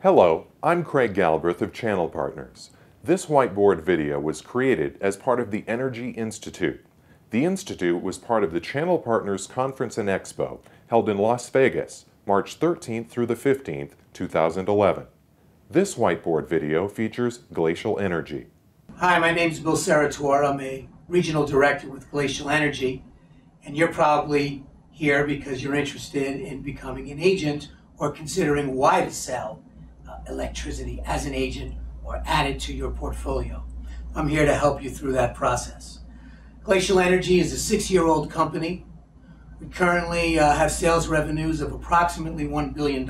Hello, I'm Craig Galbraith of Channel Partners. This whiteboard video was created as part of the Energy Institute. The Institute was part of the Channel Partners Conference and Expo held in Las Vegas, March 13th through the 15th, 2011. This whiteboard video features Glacial Energy. Hi, my name is Bill Serratore. I'm a regional director with Glacial Energy, and you're probably here because you're interested in becoming an agent or considering why to sell electricity as an agent or add it to your portfolio. I'm here to help you through that process. Glacial Energy is a 6-year-old company. We currently have sales revenues of approximately $1 billion.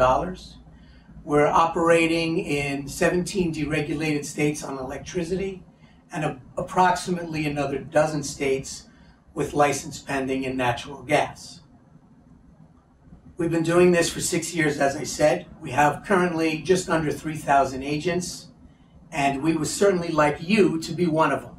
We're operating in 17 deregulated states on electricity and approximately another dozen states with license pending in natural gas. We've been doing this for 6 years, as I said. We have currently just under 3,000 agents, and we would certainly like you to be one of them.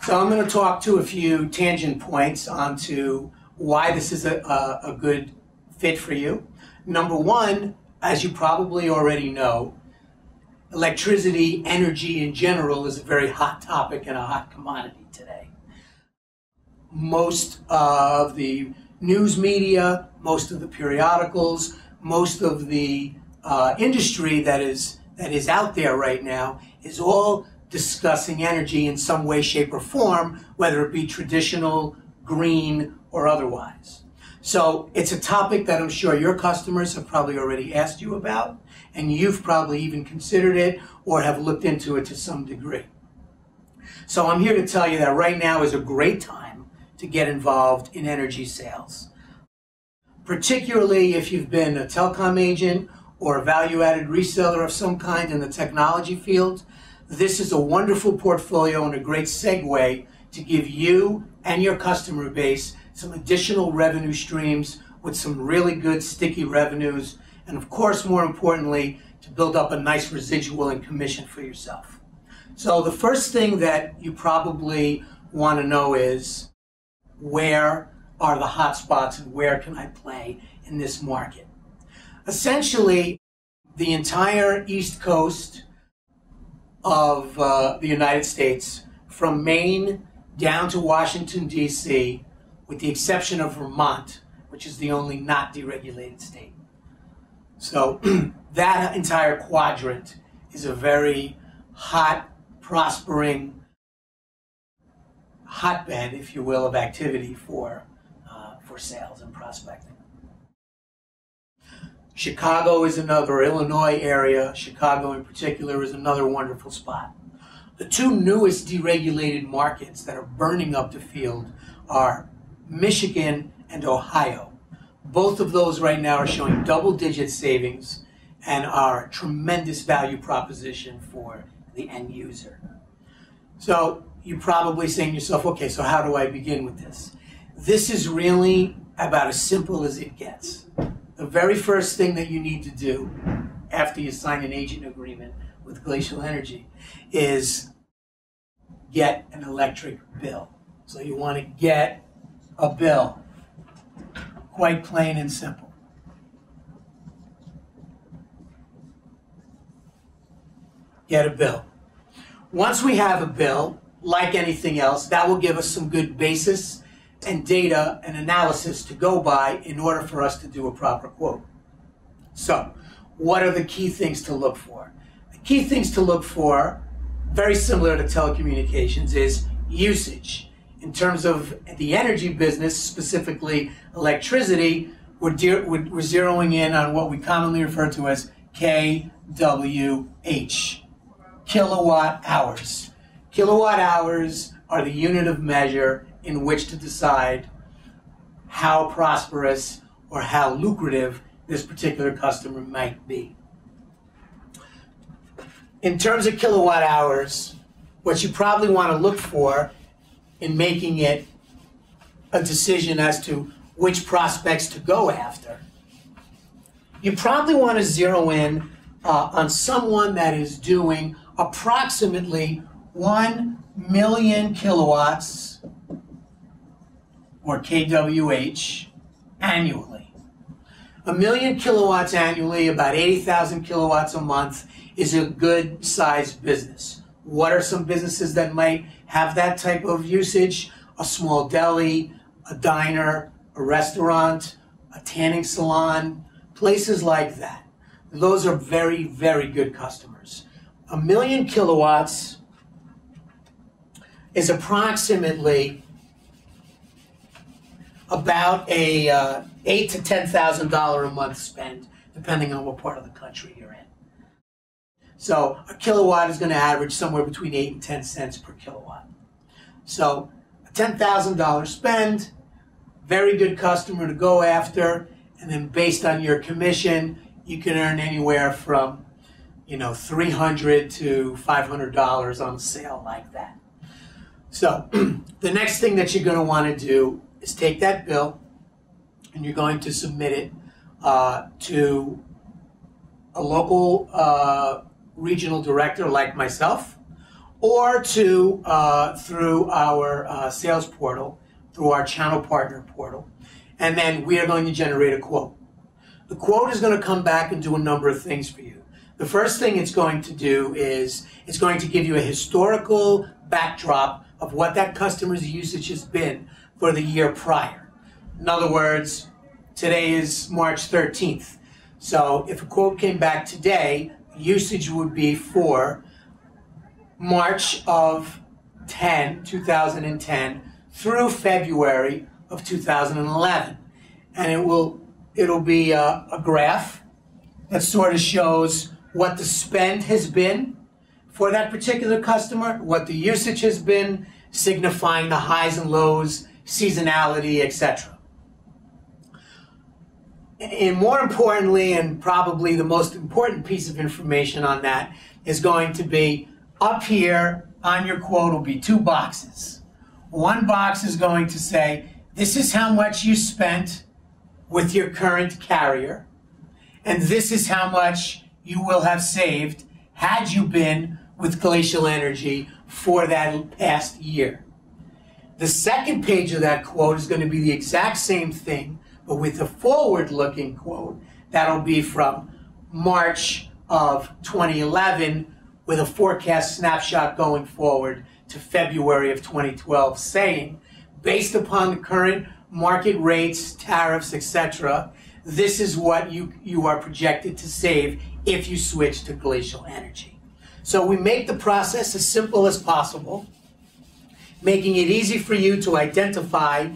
So I'm going to talk to a few tangent points onto why this is a good fit for you. Number one, as you probably already know, electricity, energy in general, is a very hot topic and a hot commodity today. Most of the news media, most of the periodicals, most of the industry that is out there right now is all discussing energy in some way, shape, or form, whether it be traditional, green, or otherwise. So it's a topic that I'm sure your customers have probably already asked you about, and you've probably even considered it or have looked into it to some degree. So I'm here to tell you that right now is a great time to get involved in energy sales. Particularly if you've been a telecom agent or a value-added reseller of some kind in the technology field, this is a wonderful portfolio and a great segue to give you and your customer base some additional revenue streams with some really good sticky revenues, and of course, more importantly, to build up a nice residual and commission for yourself. So the first thing that you probably want to know is, where are the hot spots and where can I play in this market? Essentially, the entire East Coast of the United States, from Maine down to Washington, D.C., with the exception of Vermont, which is the only not deregulated state. So that entire quadrant is a very hot, prospering hotbed, if you will, of activity for sales and prospecting. Chicago is another, Illinois area, Chicago in particular, is another wonderful spot. The two newest deregulated markets that are burning up the field are Michigan and Ohio. Both of those right now are showing double-digit savings and are a tremendous value proposition for the end user. So you're probably saying to yourself, okay, so how do I begin with this? This is really about as simple as it gets. The very first thing that you need to do after you sign an agent agreement with Glacial Energy is get an electric bill. So you want to get a bill, quite plain and simple. Get a bill. Once we have a bill, like anything else, that will give us some good basis and data and analysis to go by in order for us to do a proper quote. So, what are the key things to look for? The key things to look for, very similar to telecommunications, is usage. In terms of the energy business, specifically electricity, we're zeroing in on what we commonly refer to as kWh, kilowatt hours. Kilowatt hours are the unit of measure in which to decide how prosperous or how lucrative this particular customer might be. In terms of kilowatt hours, what you probably want to look for in making it a decision as to which prospects to go after, you probably want to zero in on someone that is doing approximately 1 million kilowatts, or kWh, annually. 1,000,000 kilowatts annually, about 80,000 kilowatts a month, is a good sized business. What are some businesses that might have that type of usage? A small deli, a diner, a restaurant, a tanning salon, places like that. Those are very, very good customers. 1,000,000 kilowatts is approximately about a $8,000 to $10,000 a month spend, depending on what part of the country you're in. So a kilowatt is going to average somewhere between 8 and 10 cents per kilowatt. So a $10,000 spend, very good customer to go after, and then based on your commission, you can earn anywhere from, $300 to $500 on a sale like that. So the next thing that you're going to want to do is take that bill and you're going to submit it to a local regional director like myself, or to through our sales portal, through our channel partner portal, and then we are going to generate a quote. The quote is going to come back and do a number of things for you. The first thing it's going to do is it's going to give you a historical backdrop of what that customer's usage has been for the year prior. In other words, today is March 13th. So if a quote came back today, usage would be for March of 2010 through February of 2011. And it'll be a graph that sort of shows what the spend has been for that particular customer, what the usage has been, signifying the highs and lows, seasonality, etc. And more importantly, and probably the most important piece of information on that, is going to be up here on your quote will be 2 boxes. One box is going to say, this is how much you spent with your current carrier, and this is how much you will have saved had you been with Glacial Energy for that past year. The second page of that quote is going to be the exact same thing, but with a forward-looking quote that'll be from March of 2011 with a forecast snapshot going forward to February of 2012, saying, based upon the current market rates, tariffs, etc., this is what you are projected to save if you switch to Glacial Energy. So we make the process as simple as possible, making it easy for you to identify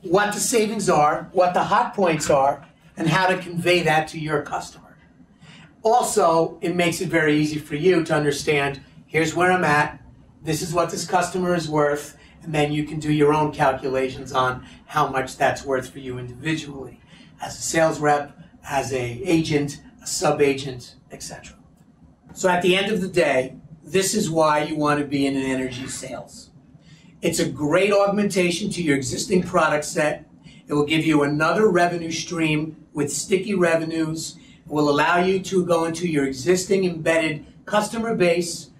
what the savings are, what the hot points are, and how to convey that to your customer. Also, it makes it very easy for you to understand, here's where I'm at, this is what this customer is worth, and then you can do your own calculations on how much that's worth for you individually, as a sales rep, as an agent, a sub-agent, etc. So at the end of the day, this is why you want to be in energy sales. It's a great augmentation to your existing product set. It will give you another revenue stream with sticky revenues. It will allow you to go into your existing embedded customer base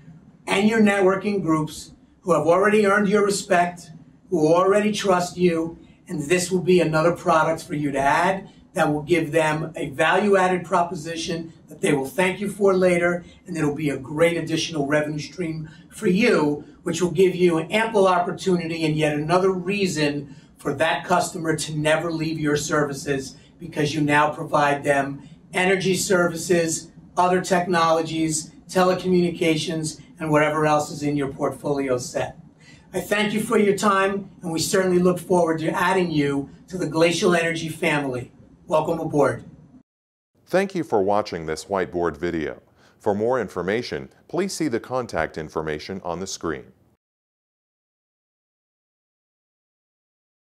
and your networking groups who have already earned your respect, who already trust you, and this will be another product for you to add that will give them a value-added proposition that they will thank you for later, and it'll be a great additional revenue stream for you, which will give you an ample opportunity and yet another reason for that customer to never leave your services, because you now provide them energy services, other technologies, telecommunications, and whatever else is in your portfolio set. I thank you for your time, and we certainly look forward to adding you to the Glacial Energy family. Welcome aboard. Thank you for watching this whiteboard video. For more information, please see the contact information on the screen.